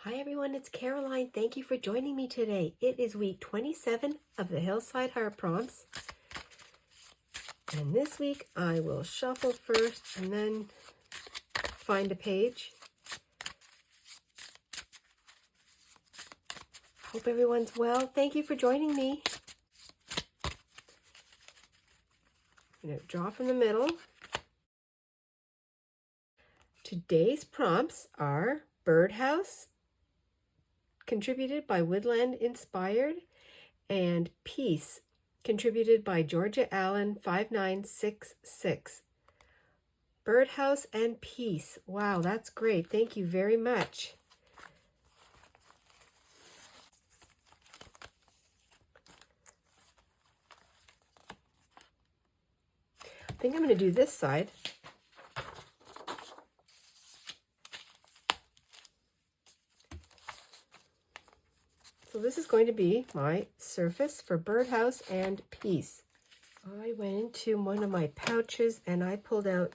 Hi everyone, it's Caroline. Thank you for joining me today. It is week 27 of the Hillside Heart Prompts. And this week I will shuffle first and then find a page. Hope everyone's well. Thank you for joining me. I'm going to draw from the middle. Today's prompts are Birdhouse, contributed by Woodland Inspired, and Peace, contributed by Georgia Allen 5966. Birdhouse and Peace. Wow, that's great. Thank you very much. I think I'm going to do this side. So this is going to be my surface for Birdhouse and Peace. I went into one of my pouches and I pulled out,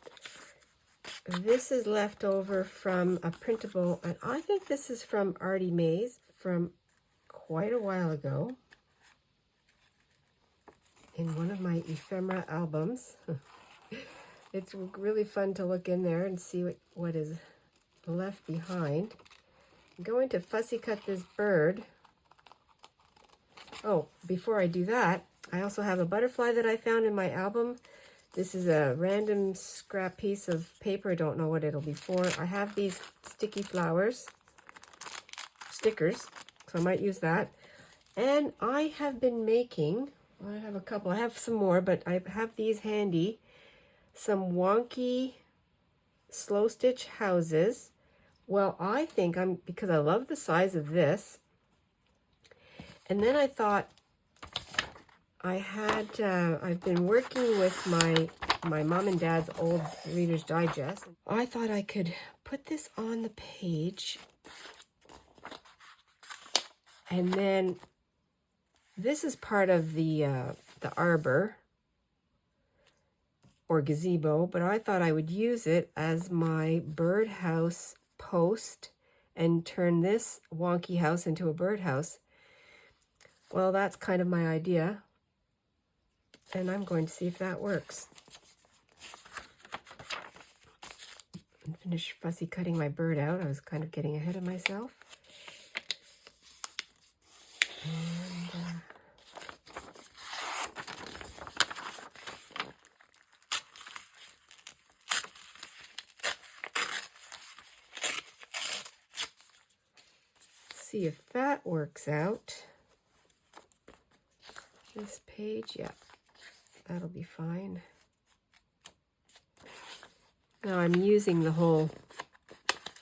this is left over from a printable, and I think this is from Artie Mays from quite a while ago in one of my ephemera albums. It's really fun to look in there and see what is left behind. I'm going to fussy cut this bird. Oh, before I do that, I also have a butterfly that I found in my album. This is a random scrap piece of paper. I don't know what it'll be for. I have these sticky flowers, stickers, so I might use that. And I have been making, I have a couple, I have some more, but I have these handy, some wonky slow stitch houses. Well, I think because I love the size of this, and then I thought I've been working with my mom and dad's old Reader's Digest. I thought I could put this on the page, and then this is part of the arbor or gazebo, but I thought I would use it as my birdhouse post and turn this wonky house into a birdhouse. Well, that's kind of my idea, and I'm going to see if that works. And finish fussy cutting my bird out. I was kind of getting ahead of myself. And, see if that works out. This page, yeah, that'll be fine. Now I'm using the whole,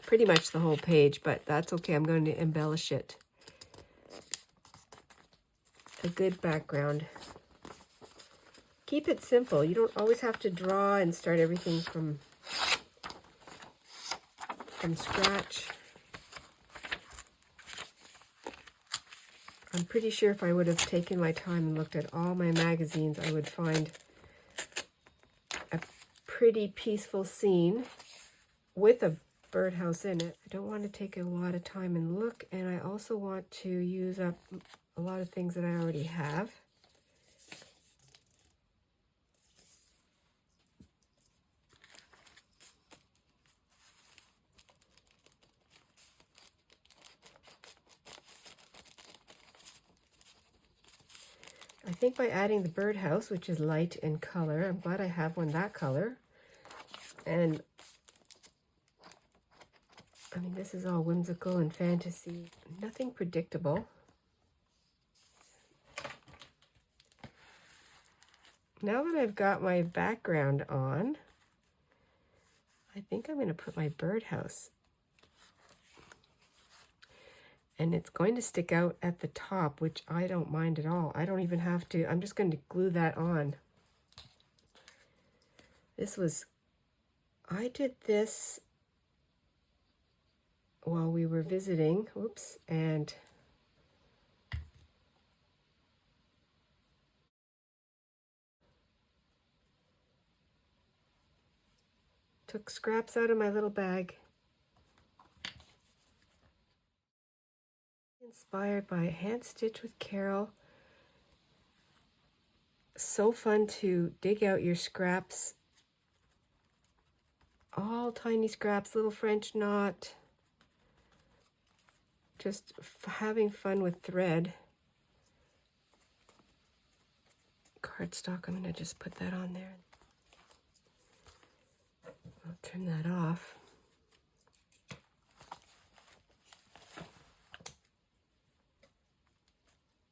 pretty much the whole page, but that's okay. I'm going to embellish it. A good background. Keep it simple. You don't always have to draw and start everything from scratch. I'm pretty sure if I would have taken my time and looked at all my magazines, I would find a pretty peaceful scene with a birdhouse in it. I don't want to take a lot of time and look, and I also want to use up a lot of things that I already have. I think by adding the birdhouse, which is light in color, I'm glad I have one that color. And I mean, this is all whimsical and fantasy, nothing predictable. Now that I've got my background on, I think I'm going to put my birdhouse. And it's going to stick out at the top, which I don't mind at all. I don't even have to, I'm just going to glue that on. I did this while we were visiting, oops, and took scraps out of my little bag. Inspired by Hand Stitch with Carol. So fun to dig out your scraps. All tiny scraps, little French knot. Just having fun with thread. Cardstock, I'm going to just put that on there. I'll turn that off.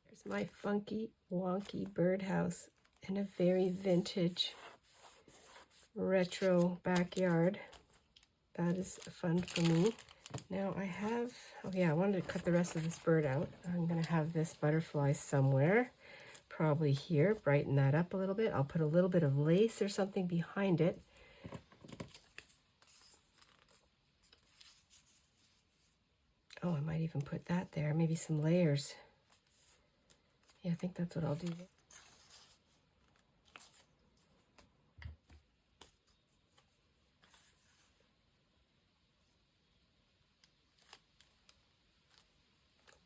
Here's my funky, wonky birdhouse in a very vintage, retro backyard. That is fun for me. Now I have, oh yeah, I wanted to cut the rest of this bird out. I'm going to have this butterfly somewhere, probably here, brighten that up a little bit. I'll put a little bit of lace or something behind it. Oh, I might even put that there, maybe some layers. Yeah, I think that's what I'll do.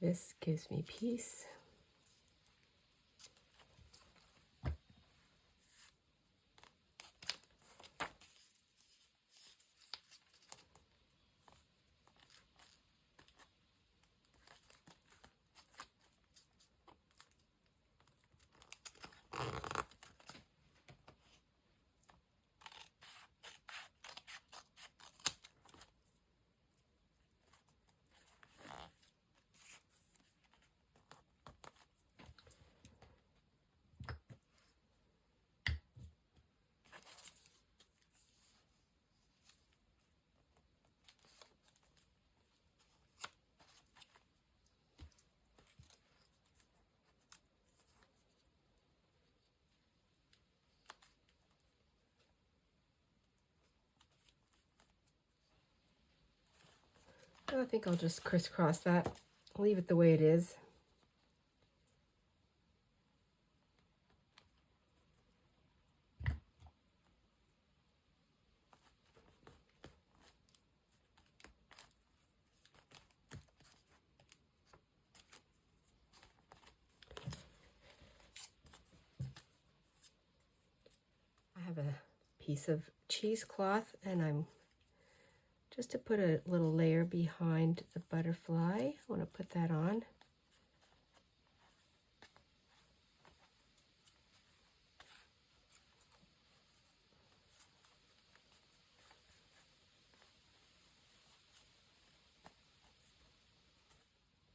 This gives me peace. I think I'll just crisscross that, leave it the way it is. I have a piece of cheesecloth and I'm just to put a little layer behind the butterfly. I want to put that on.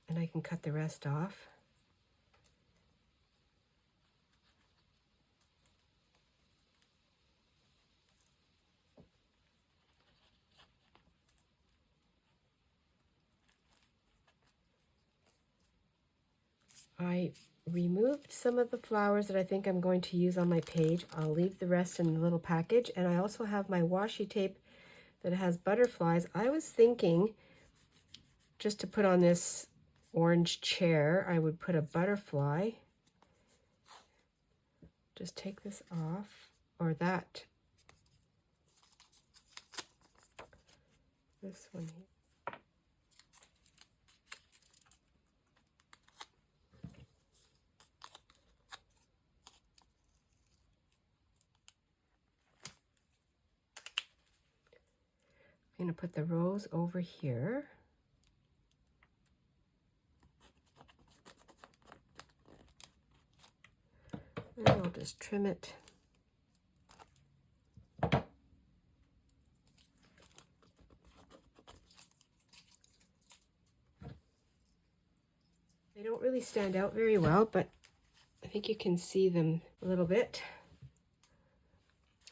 And I can cut the rest off. I removed some of the flowers that I think I'm going to use on my page. I'll leave the rest in the little package. And I also have my washi tape that has butterflies. I was thinking just to put on this orange chair, I would put a butterfly. Just take this off, or that. This one here. I'm going to put the rose over here. And I'll just trim it. They don't really stand out very well, but I think you can see them a little bit.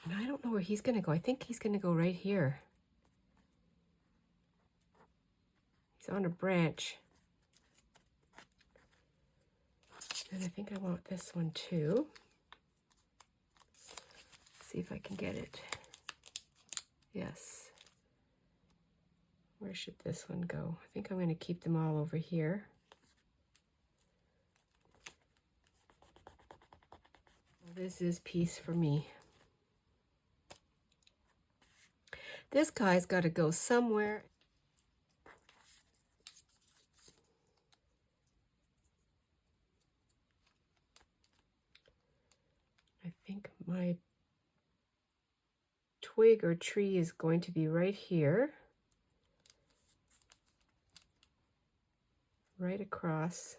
And I don't know where he's going to go. I think he's going to go right here. He's on a branch. And I think I want this one too. Let's see if I can get it. Yes. Where should this one go? I think I'm going to keep them all over here. This is peace for me. This guy's got to go somewhere. My twig or tree is going to be right here, right across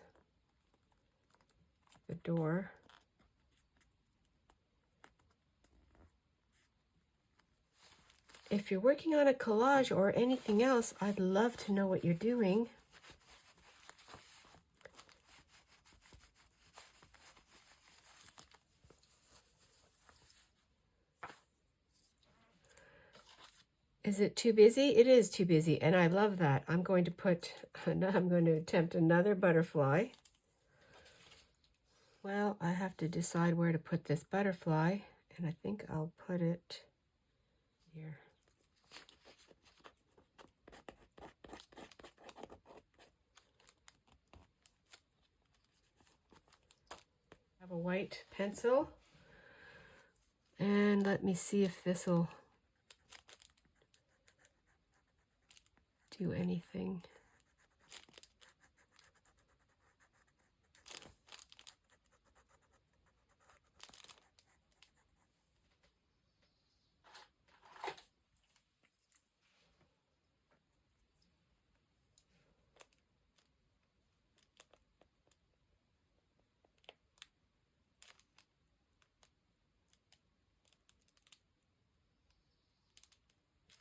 the door. If you're working on a collage or anything else, I'd love to know what you're doing. Is it too busy? It is too busy, and I love that. I'm going to attempt another butterfly. Well, I have to decide where to put this butterfly, and I think I'll put it here. I have a white pencil, and let me see if this will do anything.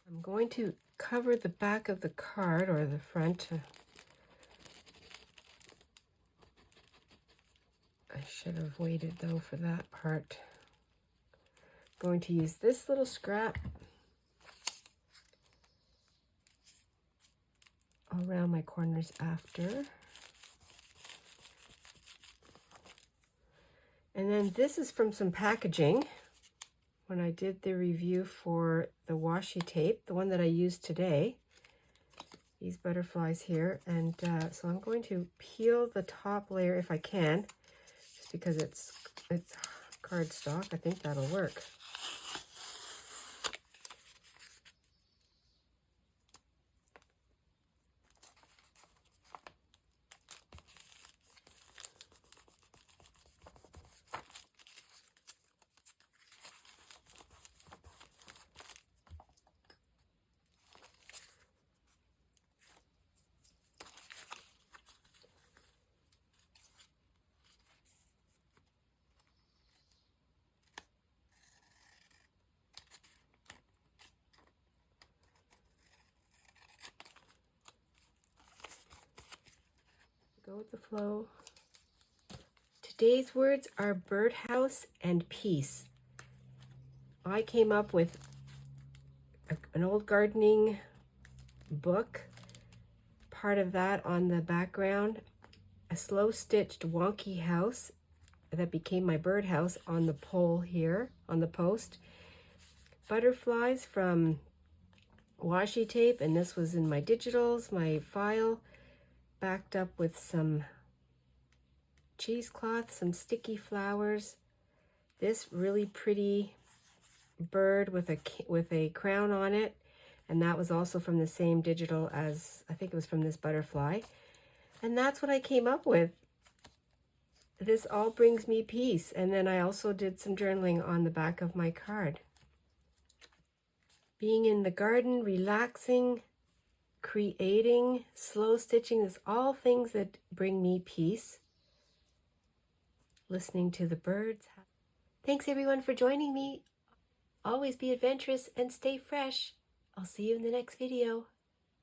I'm going to cover the back of the card, or the front. I should have waited though for that part. I'm going to use this little scrap around my corners after. And then this is from some packaging when I did the review for the washi tape, the one that I used today. These butterflies here, and so I'm going to peel the top layer if I can, just because it's cardstock. I think that'll work. Go with the flow. Today's words are birdhouse and peace. I came up with an old gardening book, part of that on the background, a slow stitched wonky house that became my birdhouse on the pole here, on the post, butterflies from washi tape, and this was in my digitals, my file, backed up with some cheesecloth, some sticky flowers, this really pretty bird with a crown on it, and that was also from the same digital as, I think it was from this butterfly. And that's what I came up with. This all brings me peace. And then I also did some journaling on the back of my card. Being in the garden, relaxing, creating, slow stitching is all things that bring me peace. Listening to the birds. Thanks everyone for joining me. Always be adventurous and stay fresh. I'll see you in the next video.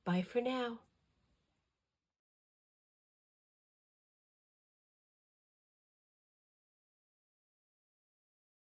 Bye for now.